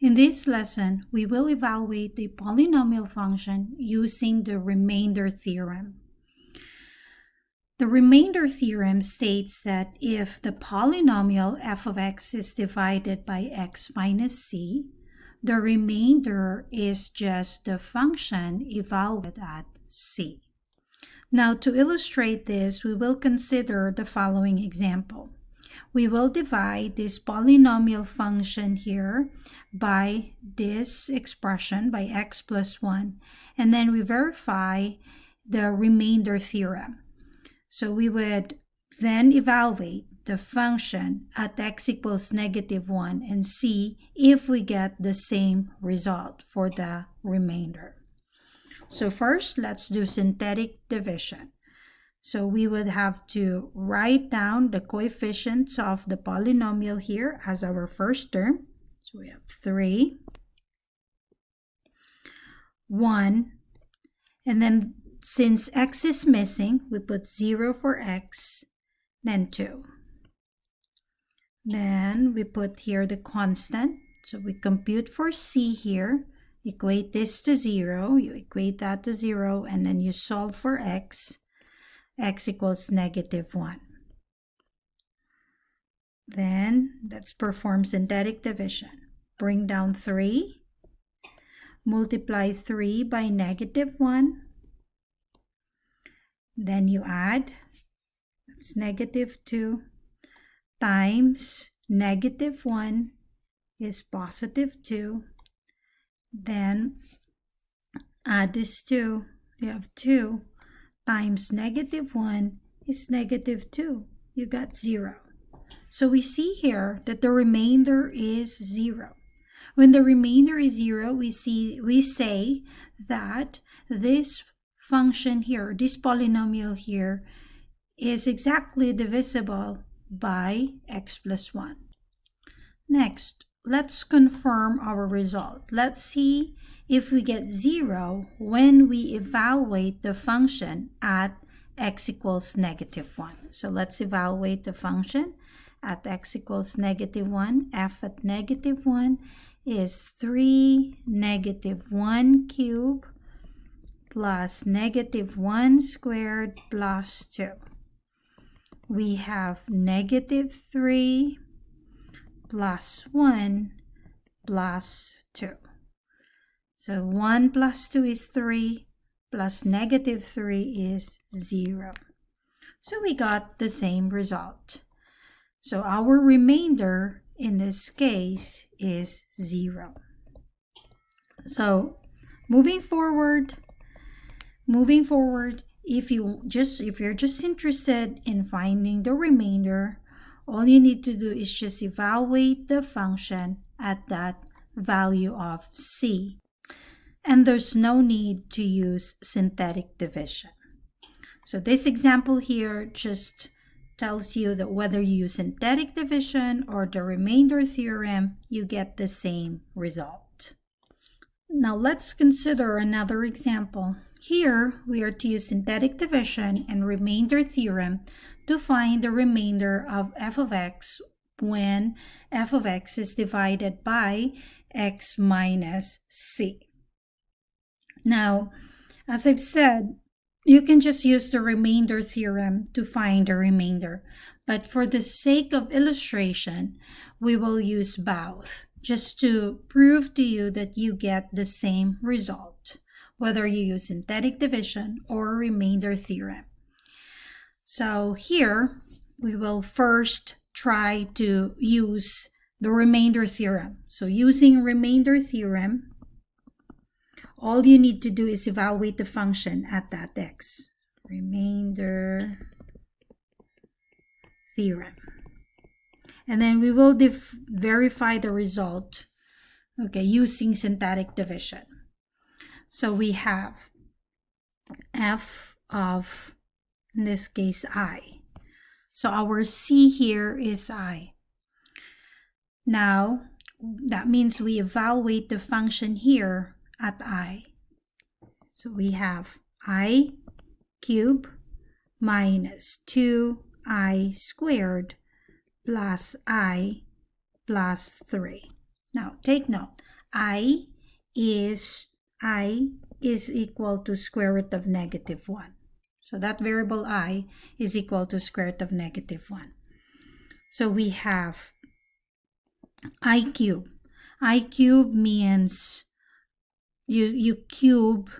In this lesson, we will evaluate the polynomial function using the remainder theorem. The remainder theorem states that if the polynomial f of x is divided by x minus c, the remainder is just the function evaluated at c. Now, to illustrate this, we will consider the following example. We will divide this polynomial function here by this expression, by x plus 1, and then we verify the remainder theorem. So we would then evaluate the function at x equals -1 and see if we get the same result for the remainder. So first, let's do synthetic division. So we would have to write down the coefficients of the polynomial here as our first term. So we have 3, 1, and then since x is missing, we put 0 for x, then 2. Then we put here the constant. So we compute for c here, equate this to 0, you equate that to 0, and then you solve for x equals -1. Then let's perform synthetic division. Bring down 3, multiply 3 by -1, then you add, that's -2, times -1 is +2, then add this 2, you have 2, times -1 is -2. You got 0. So we see here that the remainder is 0. When the remainder is 0, we say that this function here, this polynomial here, is exactly divisible by x plus 1. Next, let's confirm our result. Let's see if we get 0 when we evaluate the function at x equals -1. So let's evaluate the function at x equals -1. F at -1 is 3 -1 cubed plus -1 squared plus 2. We have -3 plus 1 plus 2. So 1 plus 2 is 3, plus -3 is 0. So we got the same result. So our remainder in this case is 0. So moving forward, if you're just interested in finding the remainder, all you need to do is just evaluate the function at that value of c. And there's no need to use synthetic division. So this example here just tells you that whether you use synthetic division or the remainder theorem, you get the same result. Now let's consider another example. Here we are to use synthetic division and remainder theorem to find the remainder of f of x when f of x is divided by x minus c. Now, as I've said, you can just use the remainder theorem to find the remainder. But for the sake of illustration, we will use both, just to prove to you that you get the same result, whether you use synthetic division or remainder theorem. So here, we will first try to use the remainder theorem. So using remainder theorem, all you need to do is evaluate the function at that x. Remainder theorem. And then we will verify the result, okay, using synthetic division. So we have f of, in this case, I. So our c here is I. Now, that means we evaluate the function here at I. So we have I cubed minus 2i squared plus I plus 3. Now take note, I is equal to square root of negative 1. So that variable I is equal to square root of negative 1. So we have I cube. I cube means you cube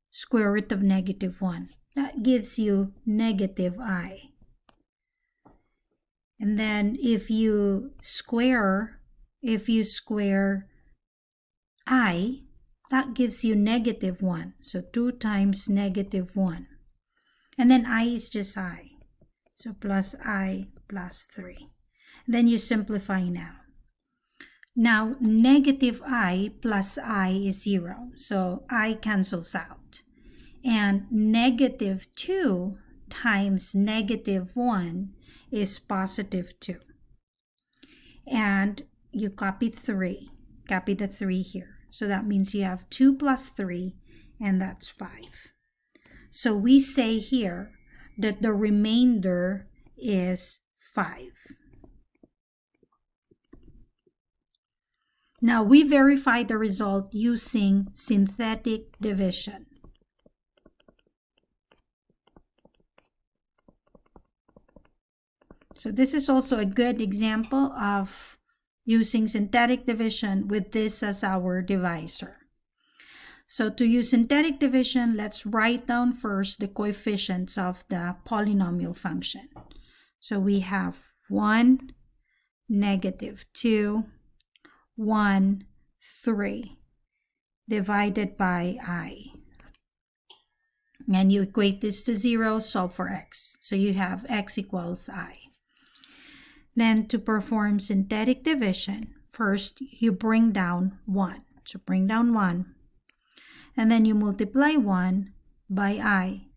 square root of negative 1. That gives you negative I. And then if you square I, that gives you negative 1. So 2 times negative 1. And then I is just I. So plus I plus 3. Then you simplify now. Now, negative I plus I is 0. So I cancels out. And negative 2 times negative 1 is positive 2. And you copy 3. Copy the 3 here. So that means you have 2 plus 3, and that's 5. So we say here that the remainder is 5. Now we verify the result using synthetic division. So this is also a good example of using synthetic division with this as our divisor. So to use synthetic division, let's write down first the coefficients of the polynomial function. So we have 1, negative 2, 1, 3, divided by I. And you equate this to 0, solve for x. So you have x equals I. Then to perform synthetic division, first you bring down 1. So bring down 1. And then you multiply 1 by I.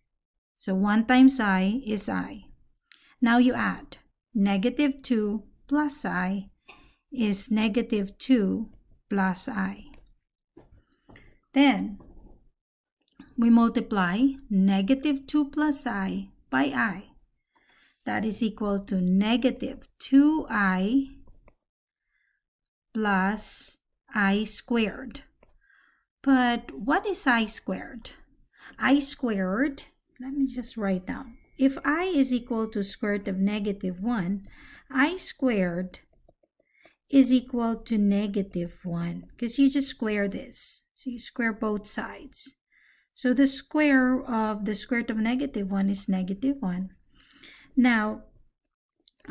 So 1 times I is I. Now you add. Negative 2 plus I is negative 2 plus I. Then we multiply negative 2 plus I by I. That is equal to negative 2I plus I squared. But what is I squared? I squared, let me just write down. If I is equal to square root of negative 1, I squared is equal to negative 1 because you just square this. So you square both sides. So the square of the square root of negative 1 is negative 1. Now,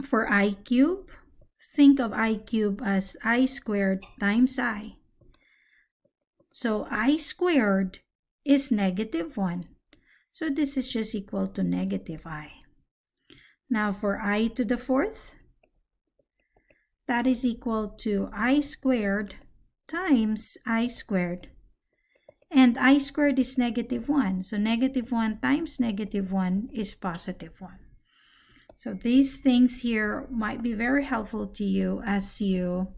for I cube, think of I cube as I squared times I. So I squared is negative 1. So this is just equal to negative I. Now for I to the fourth, that is equal to I squared times I squared. And I squared is negative 1. So negative 1 times negative 1 is positive 1. So these things here might be very helpful to you as you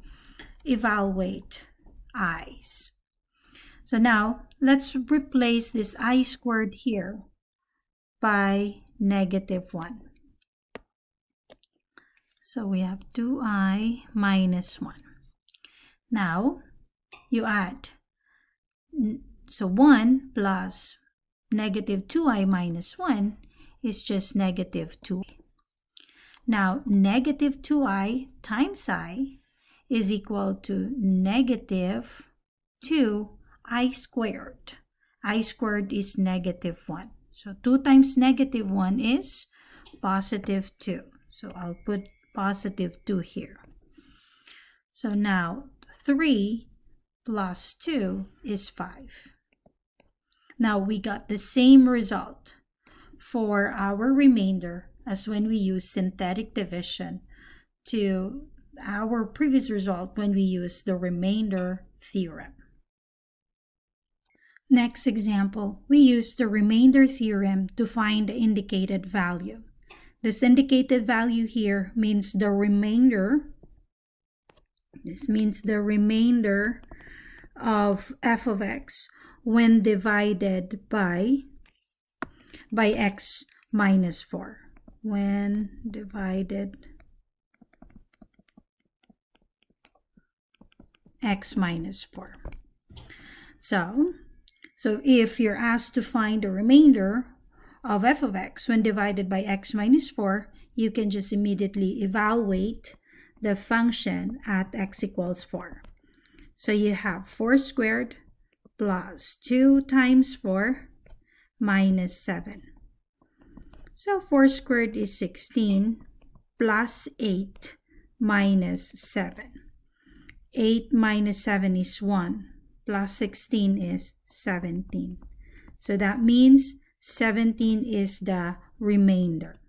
evaluate i's. So now let's replace this I squared here by negative 1. So we have 2I minus 1. Now you add. So 1 plus negative 2I minus 1 is just negative 2. Now negative 2I times I is equal to negative 2I squared. I squared is negative 1. So 2 times negative 1 is positive 2. So I'll put positive 2 here. So now 3 plus 2 is 5. Now we got the same result for our remainder as when we use synthetic division to our previous result when we use the remainder theorem. Next example, we use the remainder theorem to find the indicated value. This indicated value here means the remainder. This means the remainder of f of x when divided by x minus 4. When divided x minus 4. So if you're asked to find the remainder of f of x when divided by x minus 4, you can just immediately evaluate the function at x equals 4. So you have 4 squared plus 2 times 4 minus 7. So 4 squared is 16 plus 8 minus 7. 8 minus 7 is 1 plus 16 is 17. So that means 17 is the remainder.